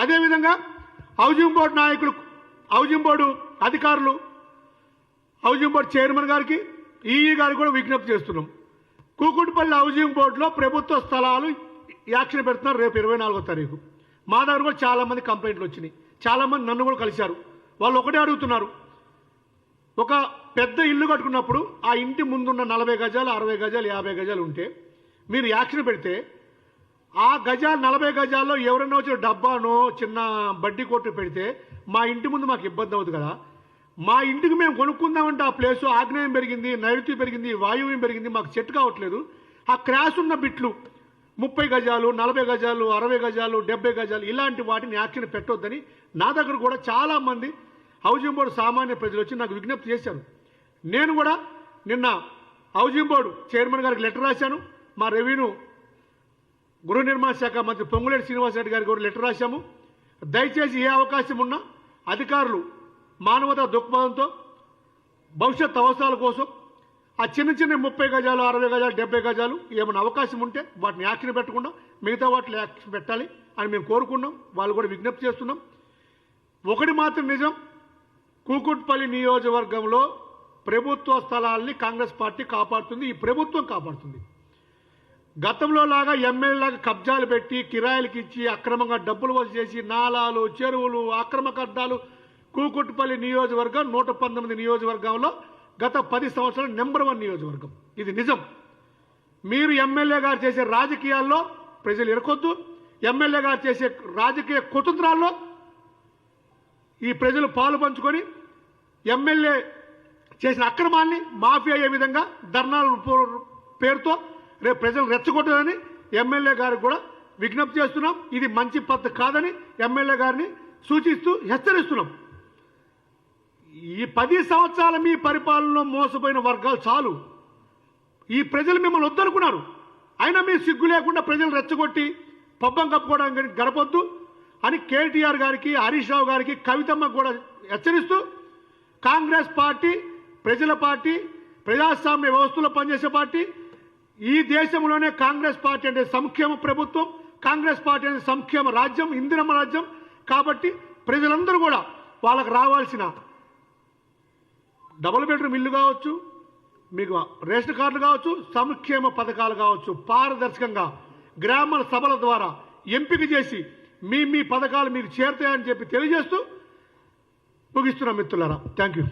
అదేవిధంగా housing board నాయకులు, housing board అధికారులు, హౌసింగ్ బోర్డు చైర్మన్ గారికి, ఈఈ గారికి కూడా విజ్ఞప్తి చేస్తున్నాం. కూకుట్పల్లి హౌసింగ్ బోర్డులో ప్రభుత్వ స్థలాలు యాక్షన్ పెడుతున్నారు రేపు 24వ తారీఖు. మా దగ్గర కూడా చాలామంది కంప్లైంట్లు వచ్చినాయి. చాలామంది నన్ను కూడా కలిశారు. వాళ్ళు ఒకటే అడుగుతున్నారు, ఒక పెద్ద ఇల్లు కట్టుకున్నప్పుడు ఆ ఇంటి ముందున్న 40 గజాలు, 60 గజాలు, 50 గజాలు ఉంటే మీరు యాక్షన్ పెడితే ఆ గజాలు 40 గజాల్లో ఎవరైనా వచ్చి డబ్బానో చిన్న బడ్డీ కొట్టు పెడితే మా ఇంటి ముందు మాకు ఇబ్బంది అవుతుంది కదా. మా ఇంటికి మేము కొనుక్కుందామంటే ఆ ప్లేసు ఆగ్నేయం పెరిగింది, నైరుతి పెరిగింది, వాయువ్యం పెరిగింది, మాకు సెట్ కావట్లేదు. ఆ క్రాష్ ఉన్న బిట్లు 30 గజాలు, 40 గజాలు, 60 గజాలు, 70 గజాలు ఇలాంటి వాటిని యాక్షన్ పెట్టొద్దని నా దగ్గర కూడా చాలామంది హౌసింగ్ బోర్డు సామాన్య ప్రజలు వచ్చి నాకు విజ్ఞప్తి చేశారు. నేను కూడా నిన్న హౌసింగ్ బోర్డు చైర్మన్ గారికి లెటర్ రాశాను. మా రెవెన్యూ గృహ నిర్మాణ శాఖ మంత్రి పొంగులేటి శ్రీనివాసరెడ్డి గారికి కూడా లెటర్ రాశాము. దయచేసి ఏ అవకాశం ఉన్నా అధికారులు మానవతా దృక్పథంతో భవిష్యత్ అవసరాల కోసం ఆ చిన్న 30 గజాలు, 60 గజాలు, 70 గజాలు ఏమైనా అవకాశం ఉంటే వాటిని యాక్షన్ పెట్టకుండా మిగతా వాటిని యాక్షన్ పెట్టాలి అని మేము కోరుకున్నాం. వాళ్ళు కూడా విజ్ఞప్తి చేస్తున్నాం. ఒకటి మాత్రం నిజం, కూకుట్పల్లి నియోజకవర్గంలో ప్రభుత్వ స్థలాల్ని కాంగ్రెస్ పార్టీ కాపాడుతుంది, ఈ ప్రభుత్వం కాపాడుతుంది. గతంలో లాగా ఎమ్మెల్యేలాగా కబ్జాలు పెట్టి కిరాయిలకి ఇచ్చి అక్రమంగా డబ్బులు వసూలు చేసి నాలాలు, చెరువులు, అక్రమ కట్టాలు కూకుట్పల్లి నియోజకవర్గం 119 నియోజకవర్గంలో గత 10 సంవత్సరాల నెంబర్ 1 నియోజకవర్గం. ఇది నిజం. మీరు ఎమ్మెల్యే గారు చేసే రాజకీయాల్లో ప్రజలు ఇరకొద్దు. ఎమ్మెల్యే గారు చేసే రాజకీయ కుతంత్రాల్లో ఈ ప్రజలు పాలు పంచుకొని ఎమ్మెల్యే చేసిన అక్రమాన్ని మాఫీ అయ్యే విధంగా ధర్నాల పేరుతో రేపు ప్రజలు రెచ్చగొట్టదని ఎమ్మెల్యే గారికి కూడా విజ్ఞప్తి చేస్తున్నాం. ఇది మంచి పద్ధతి కాదని ఎమ్మెల్యే గారిని సూచిస్తూ హెచ్చరిస్తున్నాం. ఈ 10 సంవత్సరాల మీ పరిపాలనలో మోసపోయిన వర్గాలు చాలు. ఈ ప్రజలు మిమ్మల్ని వద్దనుకున్నారు, అయినా మీరు సిగ్గు లేకుండా ప్రజలు రెచ్చగొట్టి పబ్బం కప్పుకోవడానికి గడపొద్దు అని కేటీఆర్ గారికి, హరీష్ రావు గారికి, కవితమ్మకు కూడా హెచ్చరిస్తూ కాంగ్రెస్ పార్టీ ప్రజల పార్టీ, ప్రజాస్వామ్య వ్యవస్థలో పనిచేసే పార్టీ. ఈ దేశంలోనే కాంగ్రెస్ పార్టీ అంటే సంక్షేమ ప్రభుత్వం, కాంగ్రెస్ పార్టీ అంటే సంక్షేమ రాజ్యం, ఇందిరమ్మ రాజ్యం. కాబట్టి ప్రజలందరూ కూడా వాళ్ళకు రావాల్సిన డబుల్ బెడ్రూమ్ ఇల్లు కావచ్చు, మీకు రేషన్ కార్డులు కావచ్చు, సంక్షేమ పథకాలు కావచ్చు, పారదర్శకంగా గ్రామాల సభల ద్వారా ఎంపిక చేసి మీ పథకాలు మీకు చేరుతాయని చెప్పి తెలియజేస్తూ ముగిస్తున్నాం మిత్రులారా. Thank you.